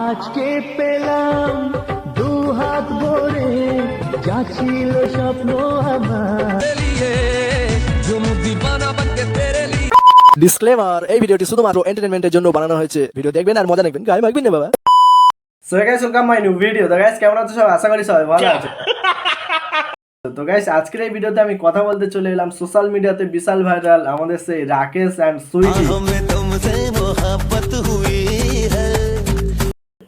আজকে পেলাম দু হাত ভরে যা ছিল স্বপ্ন আমার। ডিসক্লেমার, এই ভিডিওটি শুধুমাত্র এন্টারটেইনমেন্টের জন্য বানানো হয়েছে। ভিডিও দেখবেন আর মজা নেবেন, গায়ে মাখবেন না বাবা। So guys, welcome my new video. তো গাইস, কেমন আছো সবাই? আশা করি সবাই ভালো আছে। তো গাইস, আজকের এই ভিডিওতে আমি কথা বলতে চলে এলাম সোশ্যাল মিডিয়াতে বিশাল ভাইরাল আমাদের সেই রাকেশ এন্ড সুইটি।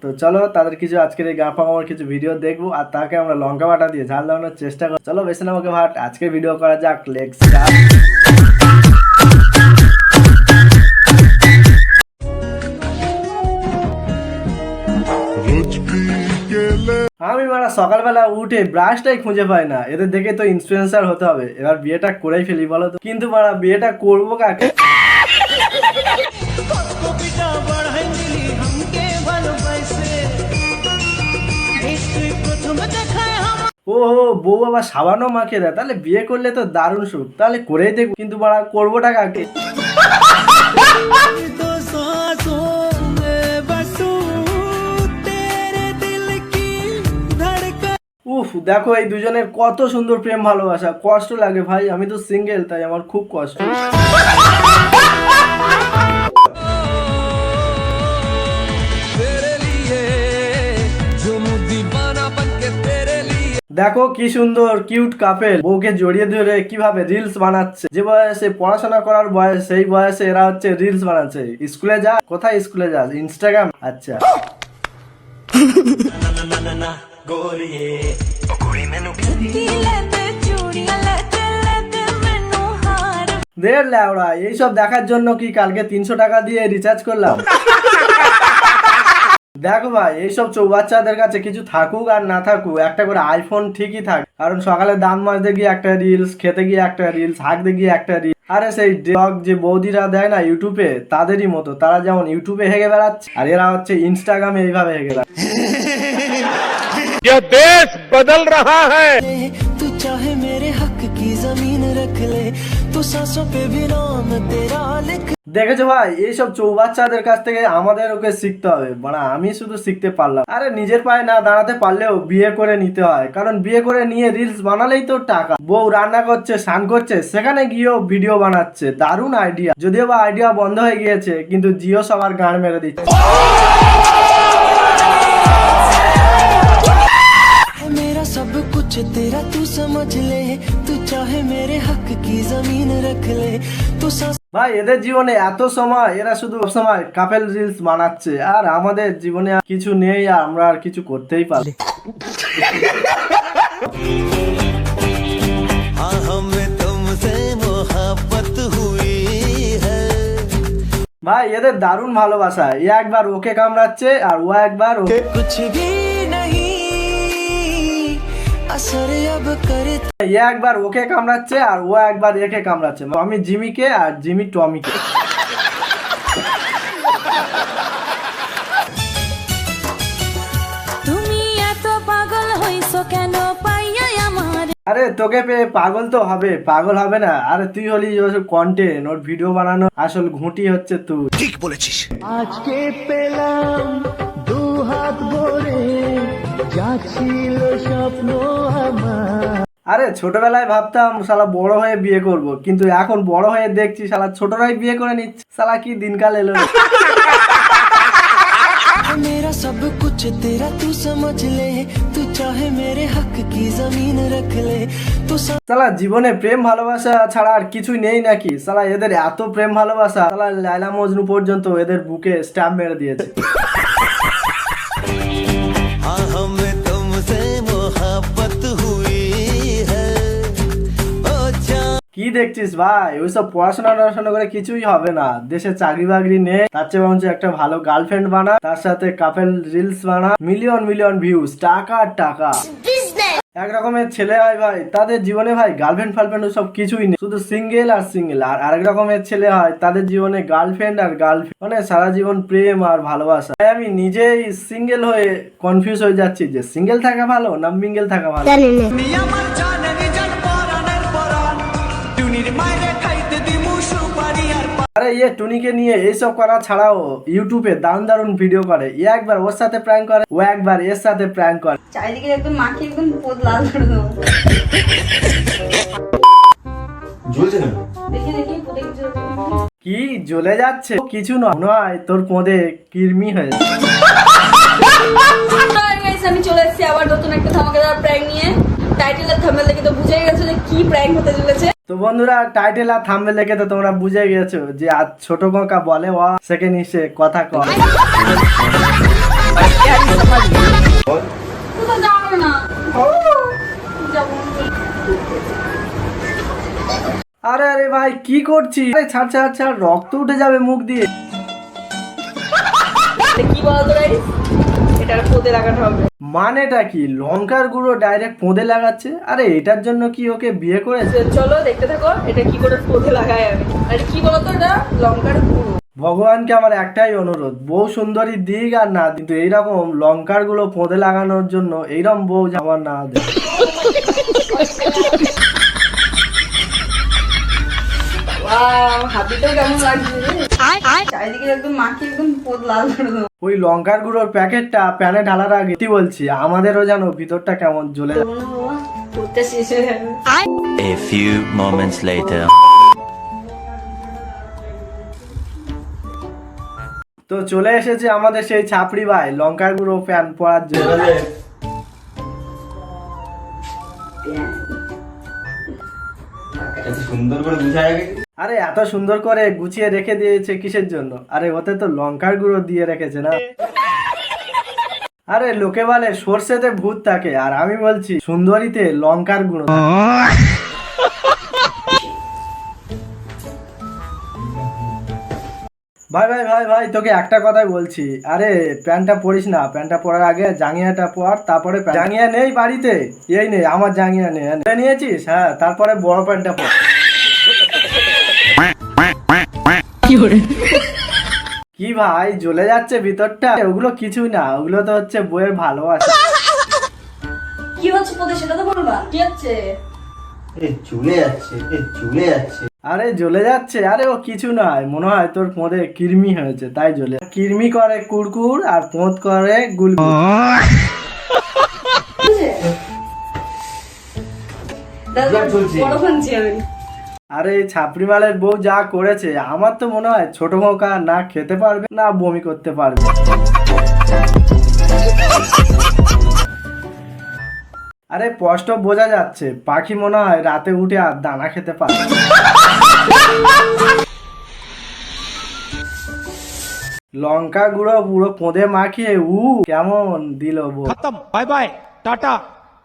তো চলো তাদের কিছু আজকের এই গান পাকানোর কিছু ভিডিও দেখবো আর তাকে আমরা লঙ্কা বাটা দিয়ে ঝাল দেওয়ানোর চেষ্টা করবো। চলো বেশি না আমাকে ভাট, আজকে ভিডিও করা যাক। Let's start. আমি মারা সকালবেলা উঠে ব্রাশটাই খুঁজে পাই না, এদের দেখে তো ইনফ্লুয়েন্সার হতে হবে। এবার বিয়েটা করেই ফেলি বলো তো, কিন্তু মারা বিয়েটা করবো কাকে? ও বউ আবার সাবানও মাখিয়ে দেয়, তাহলে বিয়ে করলে তো দারুণ সুখ। তাহলে করেই দেখবো, কিন্তু মারা করবোটা কাকে? উফ, দেখো এই দুজনের কত সুন্দর প্রেম ভালোবাসা। কষ্ট লাগে ভাই, আমি তো সিঙ্গেল, তাই আমার খুব কষ্ট। দেখো কি সুন্দর কিউট কাপেল, বউকে জড়িয়ে ধরে কিভাবে রিলস বানাচ্ছে। যে বয়সে পড়াশোনা করার বয়স, সেই বয়সে এরা হচ্ছে রিলস বানাচ্ছে। স্কুলে যা, কোথায় স্কুলে যা? ইনস্টাগ্রাম। আচ্ছা, দের ল্যাওড়া, এইসব দেখার জন্য কি কালকে 300 টাকা দিয়ে রিচার্জ করলাম? দেখো ভাই, এইসব চৌবাচ্চাদের কাছে কিছু থাকুক আর না থাকুক, একটা করে আইফোন ঠিকই থাক। কারণ সকালে দাঁত মাজতে গিয়ে একটা রিলস, খেতে গিয়ে একটা রিলস, হাঁকতে গিয়ে একটা রিলস। আরে সেই ব্লগ যে বৌদিরা দেয় না ইউটিউবে, তাদেরই মতো। তারা যেমন ইউটিউবে হেগে বেড়াচ্ছে, আর এরা হচ্ছে ইনস্টাগ্রামে এইভাবে হেগে বেড়াচ্ছে। ये देश बदल रहा है। तू चाहे मेरे हक की जमीन रख ले, तू सांसों पे भी नाम तेरा लिख। দেখেছো ভাই, এইসব চৌবাচ্চাদের কাছ থেকে আমাদের ওকে শিখতে হবে। মানে আমি শুধু শিখতে পারলাম। আরে নিজের পায়ে না দাঁড়াতে পারলেও বিয়ে করে নিতে হয়, কারণ বিয়ে করে নিয়ে রিলস বানালেই তো টাকা। বউ রান্না করছে, স্নান করছে, সেখানে গিয়েও ভিডিও বানাচ্ছে। দারুণ আইডিয়া। যদিও বা আইডিয়া বন্ধ হয়ে গিয়েছে, কিন্তু জিও সবার গান মেরে দিচ্ছে। सब कुछ तेरा तू समझ ले, तू चाहे मेरे हक की जमीन रख ले, तू ভাই এদের জীবনে এত সময়, এরা শুধু সময় কাপেল রিলস বানাচ্ছে। আর আমাদের জীবনে কিছু নেই, আর আমরা আর কিছু করতেই পারি। ভাই এদের দারুণ ভালোবাসা। এ একবার ওকে কামড়াচ্ছে আর ও একবার ওকে। এ একবার ওকে কামড়াচ্ছে আর ও একবার একে কামড়াচ্ছে। আমি জিমিকে আর জিমি টমিকে। তুমি এত পাগল হইছো কেন পাইয়া আমার? আরে তোকে পেয়ে পাগল তো হবে, পাগল হবে না? আরে তুই হলি কন্টেন্ট, ওর ভিডিও বানানো আসল ঘুঁটি হচ্ছে তুই। ঠিক বলেছিস। আজকে পেলাম দু হাত ভরে যা ছিল স্বপ্ন আমার। আরে ছোটবেলায় ভাবতাম শালা বড় হয়ে বিয়ে করব, কিন্তু এখন বড় হয়ে দেখছি শালা ছোটরাই বিয়ে করে নিচ্ছে। শালা কি দিনকাল এলো। मेरा सब कुछ तेरा तू समझ ले, तू चाहे मेरे हक की जमीन रख ले, तू শালা জীবনে প্রেম ভালোবাসা ছাড়া আর কিছুই নেই নাকি? শালা এদের এত প্রেম ভালোবাসা, শালা লায়লা মজনু পর্যন্ত এদের বুকে স্ট্যাম্প মেরে দিয়েছে। কি দেখছিস ভাই? ওইসব পড়াশোনা করে কিছুই হবে না। দেশে চাকরি বাকরি নেই, তার চেয়ে বরঞ্চ একটা ভালো গার্লফ্রেন্ড বানা, তার সাথে কাপেল রিলস বানা, মিলিয়ন মিলিয়ন ভিউজ, টাকা টাকা। এক রকমের ছেলে হয় ভাই, তাদের জীবনে ভাই গার্লফ্রেন্ড ফার্লফ্রেন্ড সব কিছুই নেই, শুধু সিঙ্গেল আর সিঙ্গেল। আর আরেক রকমের ছেলে হয়, তাদের জীবনে গার্লফ্রেন্ড আর গার্লফ্রেন্ড, মানে সারা জীবন প্রেম আর ভালোবাসা। তাই আমি নিজেই সিঙ্গেল হয়ে কনফিউজ হয়ে যাচ্ছি যে সিঙ্গেল থাকা ভালো না মিঙ্গেল থাকা ভালো। আরে টুনিকে নিয়ে এইসব করা ছাড়াও ইউটিউবে দারুণ দারুণ ভিডিও করে। একবার ওর সাথে প্র্যাঙ্ক করে, ও একবার এর সাথে প্র্যাঙ্ক করে। চারিদিকে একদম মাখিয়ে একদম পোদ লাল করে দেবো। জ্বলছে কেন? দেখি দেখি পোদে কিছু কি জ্বলে যাচ্ছে? কিছু নয়, তোর পদে কৃমি হয়েছে। আমি চলে এসেছি আবার নতুন একটা ধামাকাদার প্র্যাঙ্ক নিয়ে। টাইটেল আর থাম্বনেল দেখে তো বুঝেই গেছো যে কি প্র্যাঙ্ক হতে চলেছে। তো বন্ধুরা, টাইটেল আর থাম্বনেল দেখে তো তোমরা বুঝে গেছো যে আজ ছোট কাকা বলে ও সেকেন্ড হিসে কথা কয়। তুই তো জানো না। যাবো। আরে আরে ভাই কি করছিস? আরে ছাড় ছাড় ছাড়, রক্ত উঠে যাবে মুখ দিয়ে। কি বলতো গাইস, এটা পোদে লাগাতে হবে। মানেটা কি? লঙ্কার গুঁড়ো ডাইরেক্ট পোঁদে লাগাচ্ছে? আরে এটার জন্য কি ওকে বিয়ে করেছে? চলো দেখতে থাকো এটা কি করে পোদে লাগাই আমি। আর কি বলতো, এটা লঙ্কার গুঁড়ো। ভগবানকে আমার একটাই অনুরোধ, বউ সুন্দরী দিক আর না, কিন্তু এইরকম লঙ্কার গুলো পোঁদে লাগানোর জন্য এইরকম বউ আমার না দেয়। হাতিটাও কেমন লাগছে রে? চারিদিকে একদম মাখিয়ে একদম পোদ লাল করে দেবো। ওই লঙ্কার গুঁড়োর প্যাকেটটা প্যানে ঢালার আগে কি বলছি, আমাদেরও জানো ভিতরটা কেমন জ্বলে যায়। পোদটা শেষ হয়ে যাবে। A few moments later. তো চলে এসেছে আমাদের সেই ছাপড়ি ভাই লঙ্কার গুঁড়ো প্যান পরার জন্য। এত সুন্দর করে বুঝায় গেছে। আরে এত সুন্দর করে গুছিয়ে রেখে দিয়েছে কিসের জন্য? আরে ওতে তো লঙ্কার গুঁড়ো দিয়ে রেখেছে না। আরে লোকে বলে সর্ষেতে ভূত থাকে, আর আমি বলছি সুন্দরীতে লঙ্কার গুঁড়ো থাকে। ভাই ভাই ভাই ভাই, তোকে একটা কথাই বলছি, আরে প্যান্টটা পরিস না, প্যান্টটা পরার আগে জাঙ্গিয়াটা পর, তারপরে জাঙ্গিয়া নেই বাড়িতে? এই নেই, আমার জাঙ্গিয়া নেই। নিয়েছিস? হ্যাঁ, তারপরে বড় প্যান্টটা পর। কি ভাই জ্বলে যাচ্ছে ভিতরটা? ওগুলো কিছুই না, ওগুলো তো হচ্ছে বইয়ের ভালোবাসা। কি হচ্ছে পোদে সেটা তো বলবা। কি হচ্ছে? চলে যাচ্ছে, চলে যাচ্ছে। আরে জ্বলে যাচ্ছে? আরে ও কিছু নয়, মনে হয় তোর পোঁদে কৃমি হয়েছে তাই জ্বলে। কৃমি করে কুড়কুড় আর পোঁত করে গুলগুল। বড় শুনছি আমি। আরে এই ছাপড়ি মালের বউ যা করেছে, আমার তো মনে হয় ছোট খোকা না খেতে পারবে না বমি করতে পারবে। আরে স্পষ্ট বোঝা যাচ্ছে পাখি মনে হয় রাতে উঠে আর দানা খেতে পারে। লঙ্কা গুঁড়ো পুরো পোঁদে মাখিয়ে কেমন দিল বউ। खत्म bye bye tata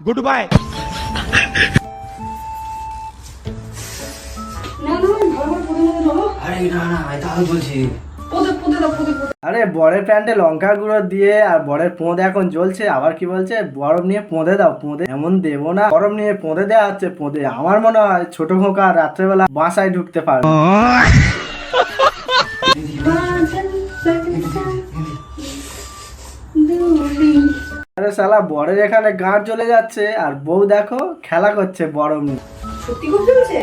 good bye না না ভালো করে পোদে মধ্যে ঢোলো। আরে না না, তাও বলছি। পোদে পোদে দাও পোদে পোদে। আরে বরের প্যান্টে লঙ্কা গুঁড়ো দিয়ে আর বরের পোঁদ এখন জ্বলছে, আবার কি বলছে বরফ নিয়ে পোঁদে দাও। পোঁদে এমন দেবো না, বরফ নিয়ে পোঁদে দেওয়া হচ্ছে পোঁদে। আমার মনে হয় ছোট খোকা রাত্রেবেলা বাসায় ঢুকতে পারবে। আরে শালা বরের এখানে গাঁট জ্বলে যাচ্ছে আর বউ দেখো খেলা করছে বরফ নিয়ে। সত্যি খুব চলছে।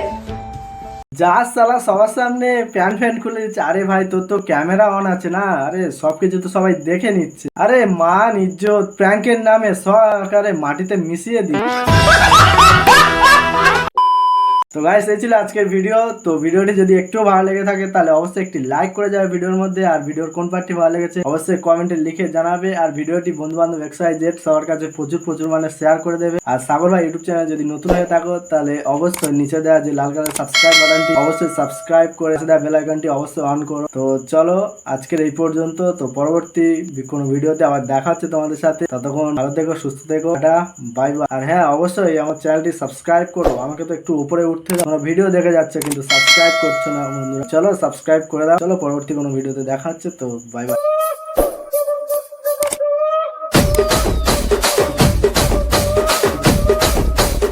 যা শালা সবার সামনে প্যান্ট ফ্যান্ট খুলে দিচ্ছে। আরে ভাই তোর তো ক্যামেরা অন আছে না? আরে সবকিছু তো সবাই দেখে নিচ্ছে। আরে মান ইজ্জত প্র্যাঙ্কের নামে সরকারে মাটিতে মিশিয়ে দি। তো গাইস এই ছিল আজকের ভিডিও। তো ভিডিওটি যদি একটু ভালো লেগে থাকে তাহলে অবশ্যই একটি লাইক করে যাবে ভিডিওর মধ্যে, আর ভিডিওর কোন পার্টটি ভালো লেগেছে অবশ্যই কমেন্টে লিখে জানাবে। আর ভিডিওটি বন্ধু বান্ধব XYZ সবার কাছে প্রচুর প্রচুর মানে শেয়ার করে দেবে। আর সাগর ভাই ইউটিউব চ্যানেল যদি নতুন হয়ে থাকো তাহলে অবশ্যই নিচে দেওয়া যে লাল কালার সাবস্ক্রাইব বাটনটি অবশ্যই সাবস্ক্রাইব করে দেওয়া বেল আইকনটি অবশ্যই অন করো। তো চলো আজকের এই পর্যন্ত। তো পরবর্তী কোনো ভিডিওতে আবার দেখা হচ্ছে তোমাদের সাথে। ততক্ষণ ভালো থেকো, সুস্থ থেকো, বাই বাই। আর হ্যাঁ, অবশ্যই আমার চ্যানেলটি সাবস্ক্রাইব করো। আমাকে তো একটু উপরে উঠতে দাও, তোমরা ভিডিও দেখে যাচ্ছে কিন্তু সাবস্ক্রাইব করছো না বন্ধুরা। চলো সাবস্ক্রাইব করে দাও। চলো পরবর্তী কোনো ভিডিওতে দেখা হচ্ছে। তো বাই বাই।